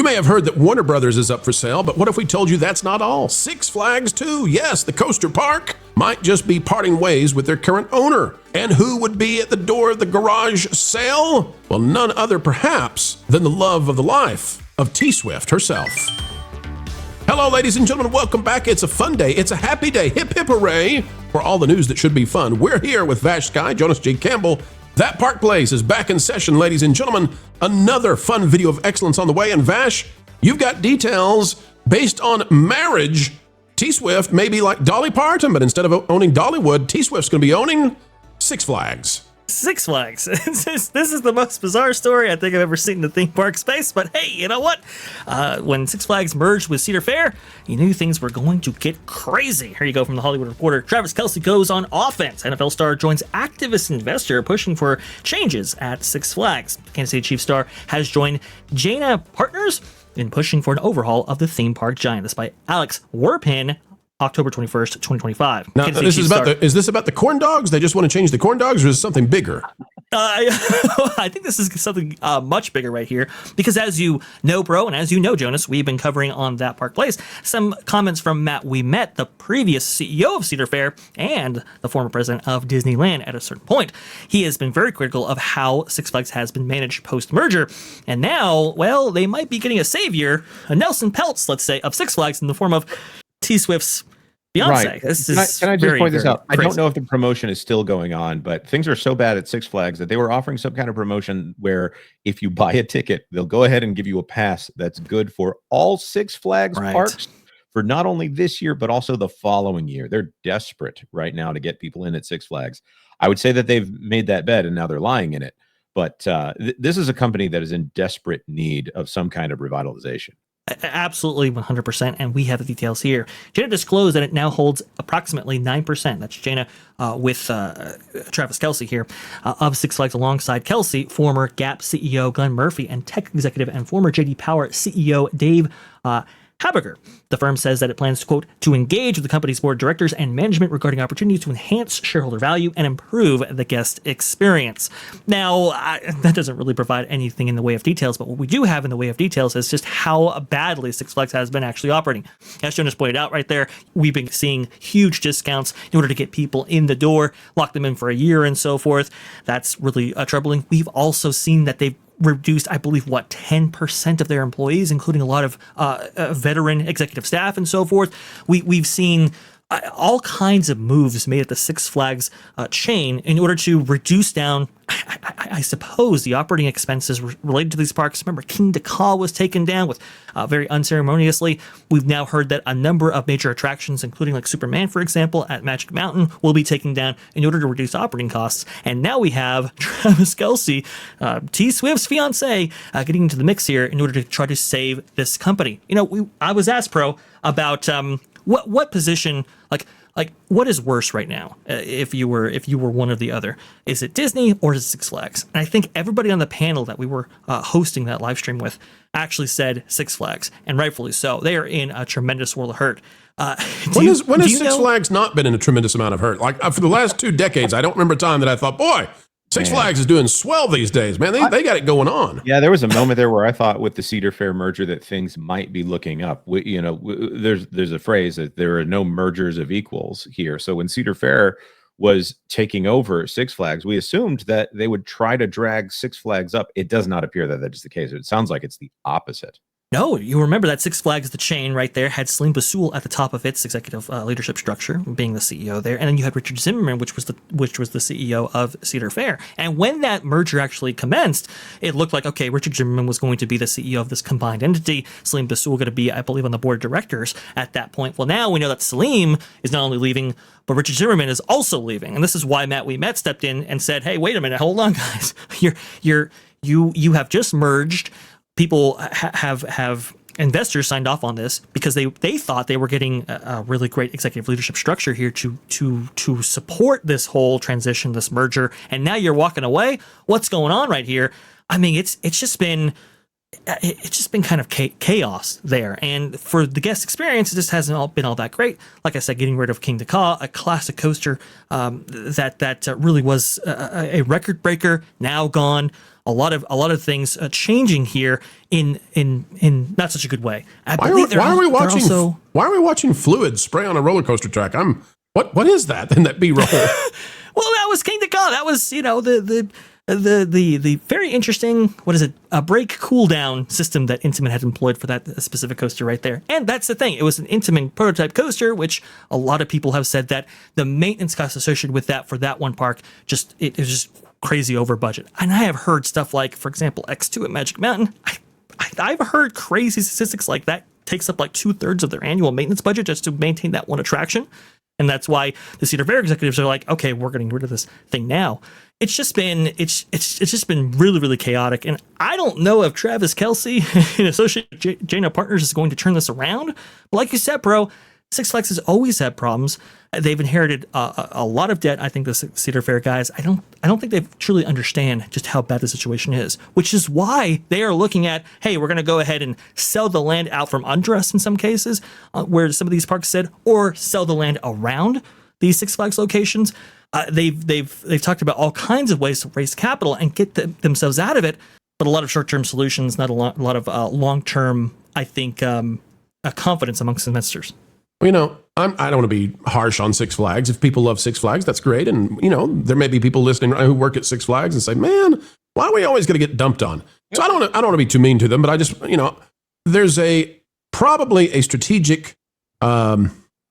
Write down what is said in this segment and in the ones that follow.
may have heard that Warner Brothers is up for sale, but what if we told you that's not all? Six Flags too. Yes, the coaster park might just be parting ways with their current owner. And who would be at the door of the garage sale? Well, none other perhaps than the love of the life of T-Swift herself. Hello, ladies and gentlemen. Welcome back. It's a fun day. It's a happy day. Hip, hip, hooray for all the news that should be fun. We're here with Vash Sky, Jonas J. Campbell. That Park Place is back in session, ladies and gentlemen. Another fun video of excellence on the way. And Vash, you've got details based on marriage. T-Swift may be like Dolly Parton, but instead of owning Dollywood, T-Swift's going to be owning Six Flags. Six Flags. This is the most bizarre story I think I've ever seen in the theme park space, but hey, you know what? When Six Flags merged with Cedar Fair, you knew things were going to get crazy. Here you go from the Hollywood Reporter. Travis Kelce goes on offense. NFL star joins activist investor pushing for changes at Six Flags. Kansas City Chiefs star has joined Jana Partners in pushing for an overhaul of the theme park giant. This by Alex Werpin, October 21st, 2025. Now, is this about the corn dogs? They just want to change the corn dogs, or is it something bigger? I think this is something much bigger right here, because as you know, bro, and as you know, Jonas, we've been covering on That Park Place some comments from Matt We Met, the previous CEO of Cedar Fair and the former president of Disneyland at a certain point. He has been very critical of how Six Flags has been managed post-merger. And now, well, they might be getting a savior, a Nelson Peltz, let's say, of Six Flags in the form of T-Swift's Beyonce. Right. This is can I just point this out? Crazy. I don't know if the promotion is still going on, but things are so bad at Six Flags that they were offering some kind of promotion where if you buy a ticket, they'll go ahead and give you a pass that's good for all Six Flags parks for not only this year, but also the following year. They're desperate right now to get people in at Six Flags. I would say that they've made that bet and now they're lying in it. But this is a company that is in desperate need of some kind of revitalization. Absolutely, 100%, and we have the details here. Jana disclosed that it now holds approximately 9%. That's Jana with Travis Kelce here of Six Flags alongside Kelce, former Gap CEO Glenn Murphy, and tech executive and former JD Power CEO Dave Haberger. The firm says that it plans to, quote, to engage with the company's board of directors and management regarding opportunities to enhance shareholder value and improve the guest experience. Now, that doesn't really provide anything in the way of details, but what we do have in the way of details is just how badly Six Flags has been actually operating. As Jonas pointed out right there, we've been seeing huge discounts in order to get people in the door, lock them in for a year and so forth. That's really troubling. We've also seen that they've reduced, I believe, 10% of their employees, including a lot of veteran executive staff and so forth. We've seen all kinds of moves made at the Six Flags chain in order to reduce down, I suppose, the operating expenses related to these parks. Remember, King Dakar was taken down with very unceremoniously. We've now heard that a number of major attractions, including like Superman, for example, at Magic Mountain, will be taken down in order to reduce operating costs. And now we have Travis Kelce, T-Swift's fiance, getting into the mix here in order to try to save this company. You know, I was asked, Pro, about what position, like what is worse right now if you were one or the other? Is it Disney or is it Six Flags? And I think everybody on the panel that we were hosting that live stream with actually said Six Flags, and rightfully so. They are in a tremendous world of hurt. When has Six Flags not been in a tremendous amount of hurt? Like for the last 2 decades, I don't remember a time that I thought, boy, Six Flags is doing swell these days, man. They got it going on. Yeah, there was a moment there where I thought with the Cedar Fair merger that things might be looking up. There's a phrase that there are no mergers of equals here. So when Cedar Fair was taking over Six Flags, we assumed that they would try to drag Six Flags up. It does not appear that is the case. It sounds like it's the opposite. No, you remember that Six Flags, the chain right there, had Salim Basoul at the top of its executive leadership structure, being the CEO there, and then you had Richard Zimmerman, which was the CEO of Cedar Fair. And when that merger actually commenced, it looked like, okay, Richard Zimmerman was going to be the CEO of this combined entity. Salim Basoul going to be, I believe, on the board of directors at that point. Well, now we know that Salim is not only leaving, but Richard Zimmerman is also leaving, and this is why Matt We Met stepped in and said, "Hey, wait a minute, hold on, guys, you have just merged." People have investors signed off on this because they thought they were getting a really great executive leadership structure here to support this whole transition, this merger, and now you're walking away. What's going on right here? I mean, it's just been kind of chaos there, and for the guest experience, it just hasn't been all that great. Like I said, getting rid of King Dakar, a classic coaster that really was a record breaker, now gone. a lot of things changing here in not such a good way. Why are we watching fluid spray on a roller coaster track? What is that in that B-roll? Well, that was King to Come. That was, the very interesting, a brake cool down system that Intamin had employed for that specific coaster right there. And that's the thing. It was an Intamin prototype coaster, which a lot of people have said that the maintenance costs associated with that for that one park, it was just crazy over budget. And I have heard stuff like, for example, X2 at Magic Mountain. I've heard crazy statistics like that takes up like 2/3 of their annual maintenance budget just to maintain that one attraction. And that's why the Cedar Fair executives are like, okay, we're getting rid of this thing now. It's just been really, really chaotic. And I don't know if Travis Kelce and Associate Jana Partners is going to turn this around. But like you said, bro, Six Flags has always had problems. They've inherited a lot of debt. I think the Cedar Fair guys, I don't think they truly understand just how bad the situation is, which is why they are looking at, hey, we're going to go ahead and sell the land out from under us in some cases, where some of these parks said, or sell the land around these Six Flags locations. They've talked about all kinds of ways to raise capital and get themselves out of it, but a lot of short-term solutions, not a lot of long-term, I think, confidence amongst investors. Well, I don't want to be harsh on Six Flags. If people love Six Flags, that's great. And, there may be people listening who work at Six Flags and say, man, why are we always going to get dumped on? So I don't want to be too mean to them, but I just, there's probably a strategic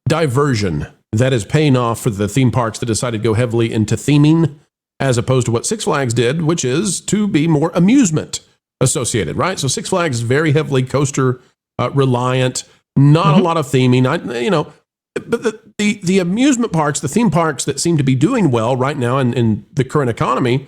diversion that is paying off for the theme parks that decided to go heavily into theming as opposed to what Six Flags did, which is to be more amusement associated, right? So Six Flags is very heavily coaster reliant. Not a lot of theming, but the amusement parks, the theme parks that seem to be doing well right now in the current economy,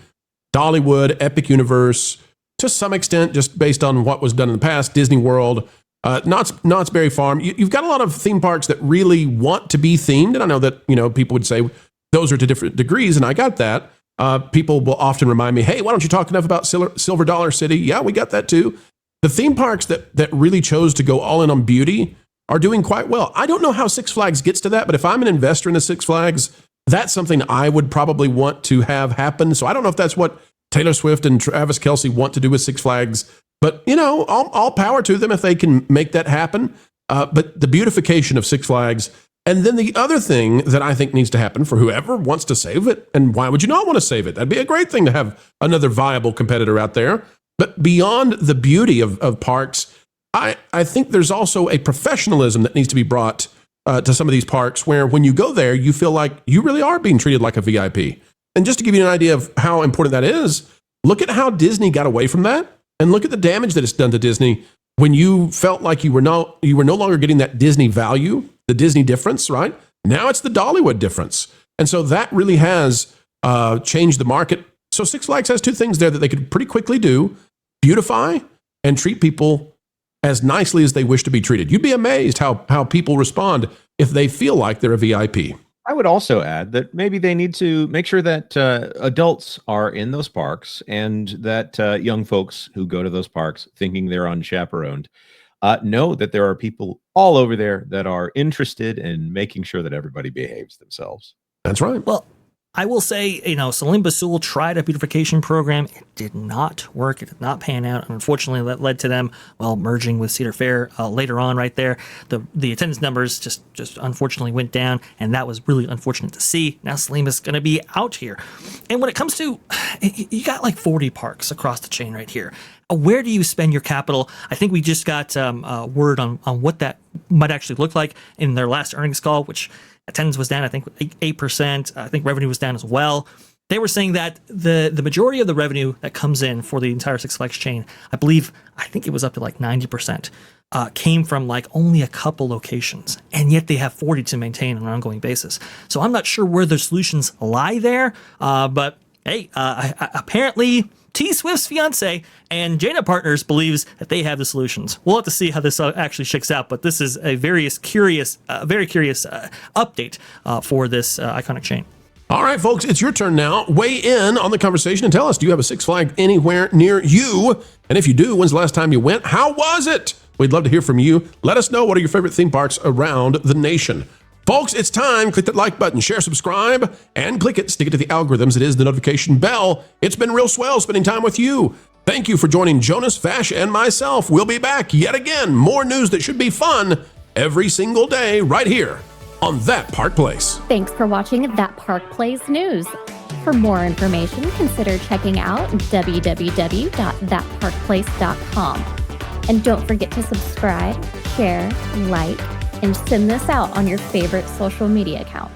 Dollywood, Epic Universe, to some extent, just based on what was done in the past, Disney World, Knott's Berry Farm. You've got a lot of theme parks that really want to be themed, and I know that people would say those are to different degrees, and I got that. People will often remind me, hey, why don't you talk enough about Silver Dollar City? Yeah, we got that too. The theme parks that really chose to go all in on beauty are doing quite well. I don't know how Six Flags gets to that, but if I'm an investor in the Six Flags, that's something I would probably want to have happen. So I don't know if that's what Taylor Swift and Travis Kelce want to do with Six Flags, but all power to them if they can make that happen. But the beautification of Six Flags, and then the other thing that I think needs to happen for whoever wants to save it, and why would you not want to save it? That'd be a great thing to have another viable competitor out there. But beyond the beauty of parks, I think there's also a professionalism that needs to be brought to some of these parks where when you go there, you feel like you really are being treated like a VIP. And just to give you an idea of how important that is, look at how Disney got away from that and look at the damage that it's done to Disney when you felt like you were no longer getting that Disney value, the Disney difference, right? Now it's the Dollywood difference. And so that really has changed the market. So Six Flags has two things there that they could pretty quickly do: beautify and treat people as nicely as they wish to be treated. You'd be amazed how people respond if they feel like they're a VIP. I would also add that maybe they need to make sure that adults are in those parks and that young folks who go to those parks thinking they're unchaperoned know that there are people all over there that are interested in making sure that everybody behaves themselves. That's right. Well, I will say, Salim Basul tried a beautification program. It did not work. It did not pan out. And unfortunately, that led to them, merging with Cedar Fair later on right there. The attendance numbers just unfortunately went down, and that was really unfortunate to see. Now Salim is going to be out here. And when it comes to, you got like 40 parks across the chain right here. Where do you spend your capital? I think we just got word on what that might actually look like in their last earnings call, which attendance was down, I think, 8%. I think revenue was down as well. They were saying that the majority of the revenue that comes in for the entire Six Flags chain, I think it was up to like 90%, came from like only a couple locations. And yet they have 40 to maintain on an ongoing basis. So I'm not sure where the solutions lie there. But hey, apparently T Swift's fiance and Jana Partners believes that they have the solutions. We'll have to see how this actually shakes out, but this is a very curious update for this iconic chain. All right, folks, it's your turn now. Weigh in on the conversation and tell us, do you have a Six Flags anywhere near you? And if you do, when's the last time you went? How was it? We'd love to hear from you. Let us know, what are your favorite theme parks around the nation. Folks, it's time. Click that like button, share, subscribe, and click it. Stick it to the algorithms. It is the notification bell. It's been real swell spending time with you. Thank you for joining Jonas, Vash, and myself. We'll be back yet again. More news that should be fun every single day right here on That Park Place. Thanks for watching That Park Place News. For more information, consider checking out www.thatparkplace.com. And don't forget to subscribe, share, like, and send this out on your favorite social media accounts.